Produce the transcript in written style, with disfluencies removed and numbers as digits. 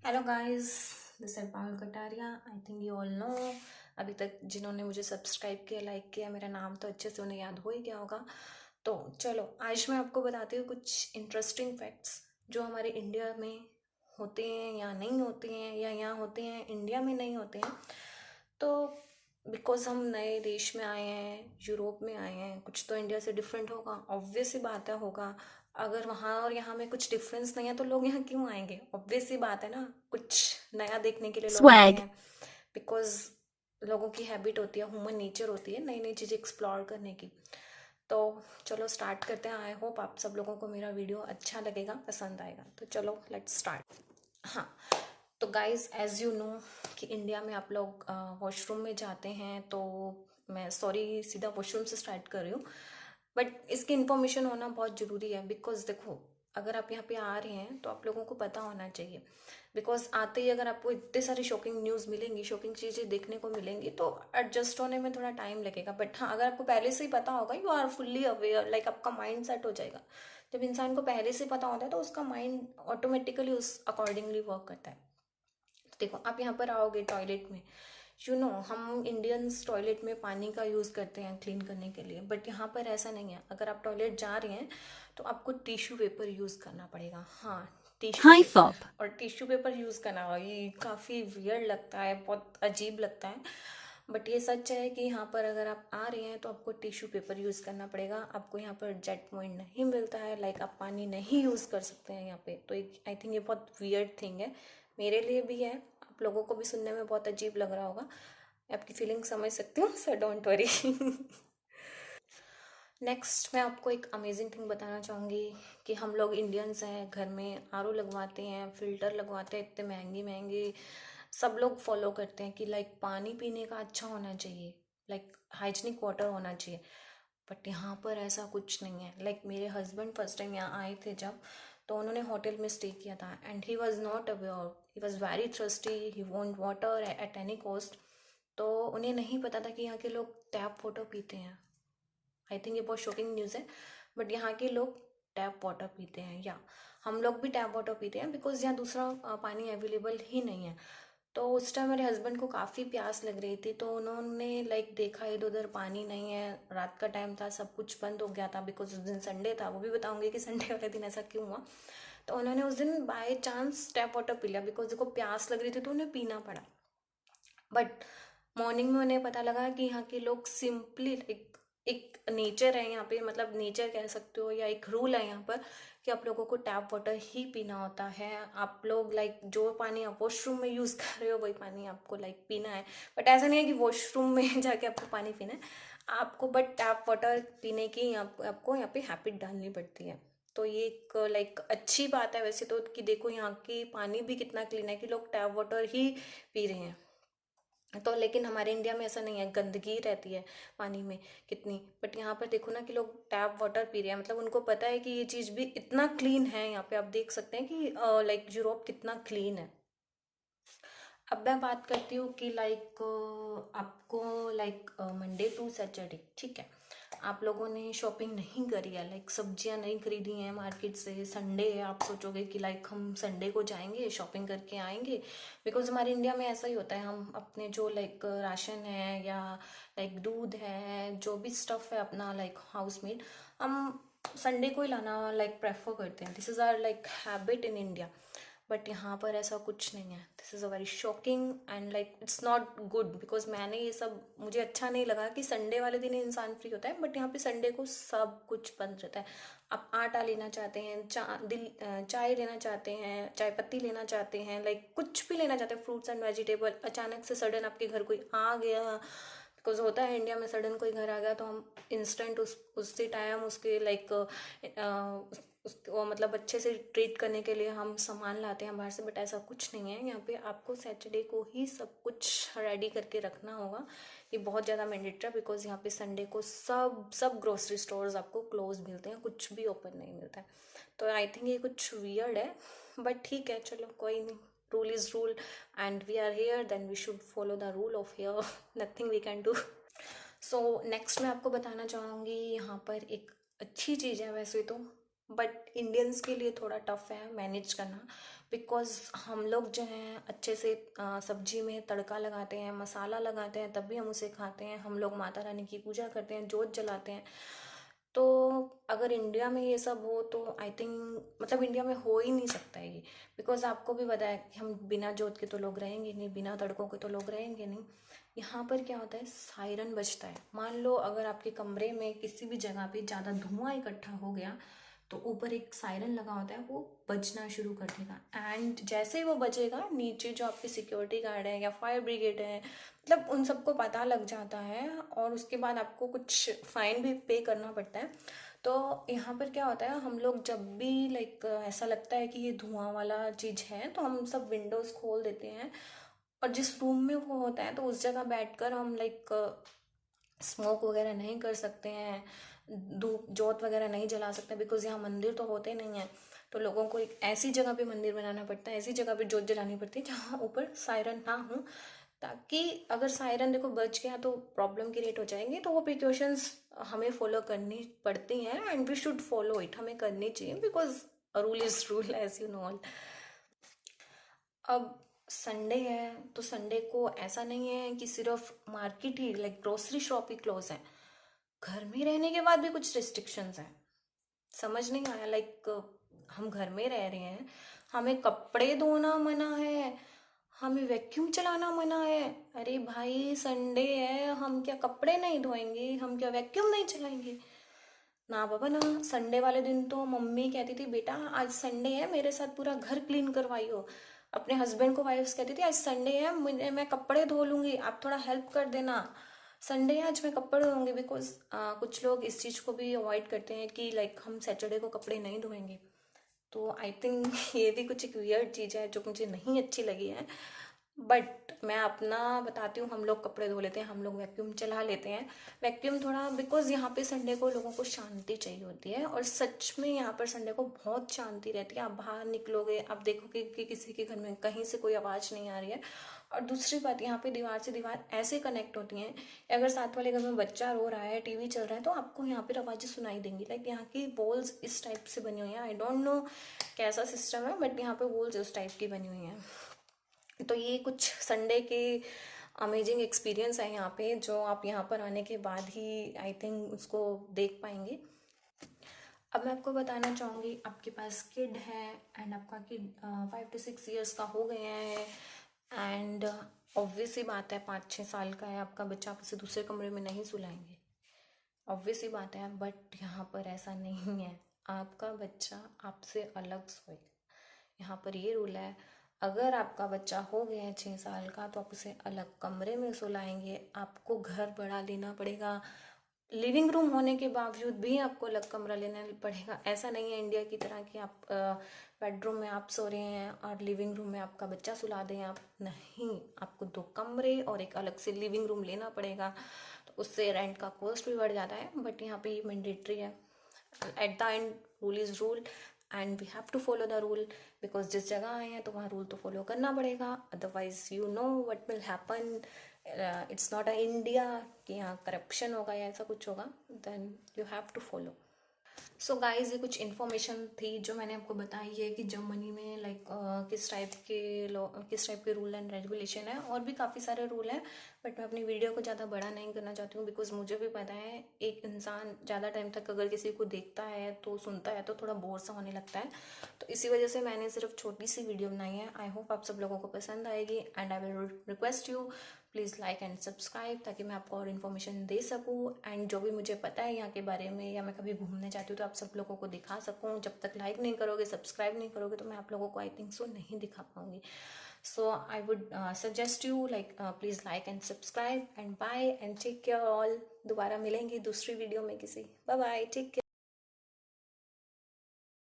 Hello guys, this is Parul Kataria. I think you all know. अभी तक जिन्होंने मुझे सब्सक्राइब किया, लाइक किया, मेरा नाम तो अच्छे से उन्हें याद हो ही गया होगा। तो चलो, आज मैं आपको बताती हूँ कुछ इंटरेस्टिंग फैक्ट्स जो हमारे इंडिया में होते हैं या नहीं होते हैं, या यहाँ होते हैं इंडिया में नहीं होते हैं। तो बिकॉज हम नए देश में आए हैं, यूरोप में आए हैं, कुछ तो इंडिया से डिफरेंट होगा, ऑब्वियस सी बात है होगा। अगर वहाँ और यहाँ में कुछ डिफरेंस नहीं है तो लोग यहाँ क्यों आएंगे? ऑब्वियस सी बात है ना, कुछ नया देखने के लिए लोग आते Swag. हैं। बिकॉज लोगों की हैबिट होती है, ह्यूमन नेचर होती है नई नई चीज़ें एक्सप्लोर करने की। तो चलो स्टार्ट करते हैं। आई होप आप सब लोगों को मेरा वीडियो अच्छा लगेगा, पसंद आएगा। तो चलो लेट्स स्टार्ट। हाँ, तो गाइस एज यू नो कि इंडिया में आप लोग वॉशरूम में जाते हैं, तो मैं सॉरी सीधा वॉशरूम से स्टार्ट कर रही हूँ, बट इसकी इन्फॉर्मेशन होना बहुत ज़रूरी है। बिकॉज देखो, अगर आप यहाँ पे आ रहे हैं तो आप लोगों को पता होना चाहिए। बिकॉज आते ही अगर आपको इतने सारी शॉकिंग न्यूज़ मिलेंगी, शॉकिंग चीज़ें देखने को मिलेंगी, तो एडजस्ट होने में थोड़ा टाइम लगेगा। बट हाँ, अगर आपको पहले से ही पता होगा, you are fully aware, like आपका माइंड सेट हो जाएगा। जब इंसान को पहले से पता होता है तो उसका माइंड ऑटोमेटिकली उस अकॉर्डिंगली वर्क करता है। देखो, आप यहाँ पर आओगे टॉयलेट में, हम इंडियंस टॉयलेट में पानी का यूज़ करते हैं क्लीन करने के लिए, बट यहाँ पर ऐसा नहीं है। अगर आप टॉयलेट जा रहे हैं तो आपको टिश्यू पेपर यूज़ करना पड़ेगा। हाँ, टिश्यू High पेपर। fob. और टिश्यू पेपर यूज़ करना ये काफ़ी वियर्ड लगता है, बहुत अजीब लगता है, बट ये सच है कि यहाँ पर अगर आप आ रहे हैं तो आपको टिश्यू पेपर यूज़ करना पड़ेगा। आपको यहाँ पर जेट पॉइंट नहीं मिलता है, लाइक आप पानी नहीं यूज़ कर सकते हैं यहाँ पे। तो आई थिंक ये बहुत वियर्ड थिंग है, मेरे लिए भी है, आप लोगों को भी सुनने में बहुत अजीब लग रहा होगा। आपकी फीलिंग समझ सकती हूँ, सो डोंट वरी। नेक्स्ट मैं आपको एक अमेजिंग थिंग बताना चाहूँगी कि हम लोग इंडियंस हैं, घर में आरओ लगवाते हैं, फिल्टर लगवाते हैं, इतने महंगे महंगे। सब लोग फॉलो करते हैं कि लाइक पानी पीने का अच्छा होना चाहिए, लाइक हाइजीनिक वाटर होना चाहिए। बट यहाँ पर ऐसा कुछ नहीं है। लाइक मेरे हस्बैंड फर्स्ट टाइम यहाँ आए थे जब, तो उन्होंने होटल में स्टे किया था, and he was not aware, he was very thirsty, he want water at any cost. तो उन्हें नहीं पता था कि यहाँ के लोग टैप वाटर पीते हैं। आई थिंक ये बहुत शॉकिंग न्यूज़ है, बट यहाँ के लोग टैप वाटर पीते हैं, या हम लोग भी टैप वाटर पीते हैं, बिकॉज यहाँ दूसरा पानी अवेलेबल ही नहीं है। तो उस टाइम मेरे हस्बैंड को काफ़ी प्यास लग रही थी, तो उन्होंने लाइक देखा इधर उधर पानी नहीं है, रात का टाइम था, सब कुछ बंद हो गया था, बिकॉज उस दिन संडे था। वो भी बताऊंगी कि संडे वाले दिन ऐसा क्यों हुआ। तो उन्होंने उस दिन by chance tap water P लिया, बिकॉज देखो प्यास लग रही थी तो उन्हें पीना पड़ा। बट मॉर्निंग में उन्हें पता लगा कि यहाँ के लोग सिंपली लाइक एक नेचर है यहाँ पे, मतलब नेचर कह सकते हो, या एक रूल है यहाँ पर कि आप लोगों को टैप वाटर ही पीना होता है। आप लोग लाइक जो पानी आप वॉशरूम में यूज़ कर रहे हो वही पानी आपको लाइक पीना है। बट ऐसा नहीं है कि वॉशरूम में जाके आपको पानी पीना है आपको, बट टैप वाटर पीने की आपको यहाँ पे हैबिट डालनी पड़ती है। तो ये एक लाइक अच्छी बात है वैसे तो, कि देखो यहाँ की पानी भी कितना क्लीन है कि लोग टैप वाटर ही पी रहे हैं। तो लेकिन हमारे इंडिया में ऐसा नहीं है, गंदगी रहती है पानी में कितनी। बट यहाँ पर देखो ना कि लोग टैप वाटर पी रहे हैं, मतलब उनको पता है कि ये चीज़ भी इतना क्लीन है। यहाँ पे आप देख सकते हैं कि लाइक यूरोप कितना क्लीन है। अब मैं बात करती हूँ कि लाइक आपको लाइक मंडे टू सैटरडे, ठीक है, आप लोगों ने शॉपिंग नहीं करी है, लाइक सब्जियां नहीं खरीदी हैं मार्केट से, संडे है, आप सोचोगे कि लाइक हम संडे को जाएंगे शॉपिंग करके आएंगे। बिकॉज हमारे इंडिया में ऐसा ही होता है, हम अपने जो लाइक राशन है या लाइक दूध है, जो भी स्टफ है अपना लाइक हाउस मेड, हम संडे को ही लाना लाइक प्रेफर करते हैं। This is our like habit in India. But यहाँ पर ऐसा कुछ नहीं है। This is a very shocking and like it's not good, because मैंने ये सब, मुझे अच्छा नहीं लगा कि संडे वाले दिन ही इंसान फ्री होता है, बट यहाँ पे संडे को सब कुछ बंद रहता है। आप आटा लेना चाहते हैं, चाय लेना चाहते हैं, चाय पत्ती लेना चाहते हैं, लाइक कुछ भी लेना चाहते हैं, फ्रूट्स एंड वेजिटेबल, अचानक से सडन आपके घर कोई आ गया, बिकॉज होता है इंडिया में, सडन कोई घर आ गया तो हम इंस्टेंट उसी टाइम उसके लाइक उसको मतलब अच्छे से ट्रीट करने के लिए हम सामान लाते हैं बाहर से। बट ऐसा कुछ नहीं है, यहाँ पे आपको सैटरडे को ही सब कुछ रेडी करके रखना होगा। ये बहुत ज़्यादा मैंडेटरी है, बिकॉज यहाँ पे संडे को सब ग्रोसरी स्टोर्स आपको क्लोज मिलते हैं, कुछ भी ओपन नहीं मिलता है। तो आई थिंक ये कुछ वियर्ड है, बट ठीक है, चलो कोई नहीं। Rule is rule, and we are here, then we should follow the rule of here, nothing we can do. So next मैं आपको बताना चाहूँगी, यहाँ पर एक अच्छी चीज़ है वैसे तो, बट इंडियंस के लिए थोड़ा टफ है मैनेज करना, बिकॉज़ हम लोग जो हैं अच्छे से सब्जी में तड़का लगाते हैं, मसाला लगाते हैं, तब भी हम उसे खाते हैं। हम लोग माता रानी की पूजा करते हैं, जोत जलाते हैं। तो अगर इंडिया में ये सब हो तो आई थिंक मतलब इंडिया में हो ही नहीं सकता है ये। बिकॉज़ आपको भी पता है कि हम बिना जोत के तो लोग रहेंगे नहीं, बिना तड़कों के तो लोग रहेंगे नहीं। यहाँ पर क्या होता है, सायरन बजता है। मान लो अगर आपके कमरे में किसी भी जगह पे ज़्यादा धुआं इकट्ठा हो गया, तो ऊपर एक सायरन लगा होता है, वो बजना शुरू कर देगा। एंड जैसे ही वो बजेगा, नीचे जो आपके सिक्योरिटी गार्ड है या फायर ब्रिगेड है, मतलब उन सबको पता लग जाता है और उसके बाद आपको कुछ फाइन भी पे करना पड़ता है। तो यहाँ पर क्या होता है, हम लोग जब भी लाइक ऐसा लगता है कि ये धुआं वाला चीज़ है, तो हम सब विंडोज़ खोल देते हैं और जिस रूम में वो होता है तो उस जगह बैठकर हम लाइक स्मोक वगैरह नहीं कर सकते हैं, धूप जोत वगैरह नहीं जला सकते, बिकॉज यहाँ मंदिर तो होते नहीं हैं। तो लोगों को एक ऐसी जगह पे मंदिर बनाना पड़ता है, ऐसी जगह पे जोत जलानी पड़ती है जहाँ ऊपर सायरन ना हो, ताकि अगर सायरन देखो बच गया तो प्रॉब्लम क्रिएट हो जाएंगी। तो वो प्रिकॉशंस हमें फॉलो करनी पड़ती हैं and we should follow it, हमें करनी चाहिए, because rule is rule as you know all. अब संडे है तो संडे को ऐसा नहीं है कि सिर्फ मार्केट ही लाइक ग्रोसरी शॉप ही क्लोज है, घर में रहने के बाद भी कुछ रिस्ट्रिक्शंस हैं। समझ नहीं आया, लाइक हम घर में रह रहे हैं, हमें कपड़े धोना मना है, हमें वैक्यूम चलाना मना है। अरे भाई संडे है, हम क्या कपड़े नहीं धोएंगे, हम क्या वैक्यूम नहीं चलाएंगे? ना बाबा ना। संडे वाले दिन तो मम्मी कहती थी बेटा आज संडे है, मेरे साथ पूरा घर क्लीन करवाइयो। अपने हस्बैंड को वाइफ्स कहती थी आज संडे है, मुझे मैं कपड़े धो लूंगी, आप थोड़ा हेल्प कर देना। संडे है आज मैं कपड़े धोऊंगी, बिकॉज कुछ लोग इस चीज़ को भी अवॉइड करते हैं कि लाइक हम सैटरडे को कपड़े नहीं धोएंगे। तो आई थिंक ये भी कुछ एक वियर्ड चीज़ है जो मुझे नहीं अच्छी लगी है। बट मैं अपना बताती हूँ, हम लोग कपड़े धो लेते हैं, हम लोग वैक्यूम चला लेते हैं। वैक्यूम थोड़ा बिकॉज यहाँ पे संडे को लोगों को शांति चाहिए होती है, और सच में यहाँ पर संडे को बहुत शांति रहती है। आप बाहर निकलोगे, आप देखोगे कि किसी के घर में कहीं से कोई आवाज़ नहीं आ रही है। और दूसरी बात, यहाँ पे दीवार से दीवार ऐसे कनेक्ट होती हैं, अगर साथ वाले घर में बच्चा रो रहा है, टीवी चल रहा है, तो आपको यहाँ पर आवाज़ें सुनाई देंगी। लाइक यहाँ की वॉल्स इस टाइप से बनी हुई हैं, आई डोंट नो कैसा सिस्टम है, बट यहाँ पे वॉल्स उस टाइप की बनी हुई हैं। तो ये कुछ संडे के अमेजिंग एक्सपीरियंस है यहाँ पे, जो आप यहाँ पर आने के बाद ही आई थिंक उसको देख पाएंगे। अब मैं आपको बताना चाहूँगी, आपके पास किड है एंड आपका किड 5 to 6 years का हो गया है, एंड ऑब्वियस ही बात है 5-6 साल का है आपका बच्चा, आप उसे दूसरे कमरे में नहीं सुलाएंगे, ऑब्वियस ही बात है। बट यहाँ पर ऐसा नहीं है, आपका बच्चा आपसे अलग सोएगा। यहाँ पर ये रूल है, अगर आपका बच्चा हो गया है 6 साल का तो आप उसे अलग कमरे में सुलाएंगे। आपको घर बड़ा लेना पड़ेगा, लिविंग रूम होने के बावजूद भी आपको अलग कमरा लेना पड़ेगा। ऐसा नहीं है इंडिया की तरह कि आप बेडरूम में आप सो रहे हैं और लिविंग रूम में आपका बच्चा सुला दें आप, नहीं, आपको 2 कमरे और एक अलग से लिविंग रूम लेना पड़ेगा। तो उससे रेंट का कॉस्ट भी बढ़ जाता है, बट यहाँ पे ये मैंडेटरी है। At the end rule is rule and we have to follow the rule, because जिस जगह आए हैं तो वहाँ रूल तो फॉलो करना पड़ेगा, otherwise you know what will happen. It's not a India कि यहाँ करप्शन होगा या ऐसा कुछ होगा, then you have to follow. So guys, ये कुछ इन्फॉर्मेशन थी जो मैंने आपको बताई है कि जर्मनी में लाइक किस टाइप के रूल एंड रेगुलेशन है। और भी काफ़ी सारे रूल हैं, बट मैं अपनी वीडियो को ज़्यादा बड़ा नहीं करना चाहती हूँ, बिकॉज मुझे भी पता है एक इंसान ज़्यादा टाइम तक अगर किसी को देखता है तो सुनता है तो थोड़ा बोर सा होने लगता है। तो इसी वजह से मैंने सिर्फ छोटी सी वीडियो बनाई है। आई होप आप सब लोगों को पसंद आएगी, and I will request you please like and subscribe, ताकि मैं आपको और इन्फॉर्मेशन दे सकूँ, एंड जो भी मुझे पता है यहाँ के बारे में, या मैं कभी घूमने जाती हूँ तो आप सब लोगों को दिखा सकूँ। जब तक लाइक नहीं करोगे, सब्सक्राइब नहीं करोगे, तो मैं आप लोगों को आई थिंक सो नहीं दिखा पाऊँगी। So I would suggest you like please like and subscribe, and bye and take care all. दोबारा मिलेंगे दूसरी वीडियो में किसी। Bye bye, take care.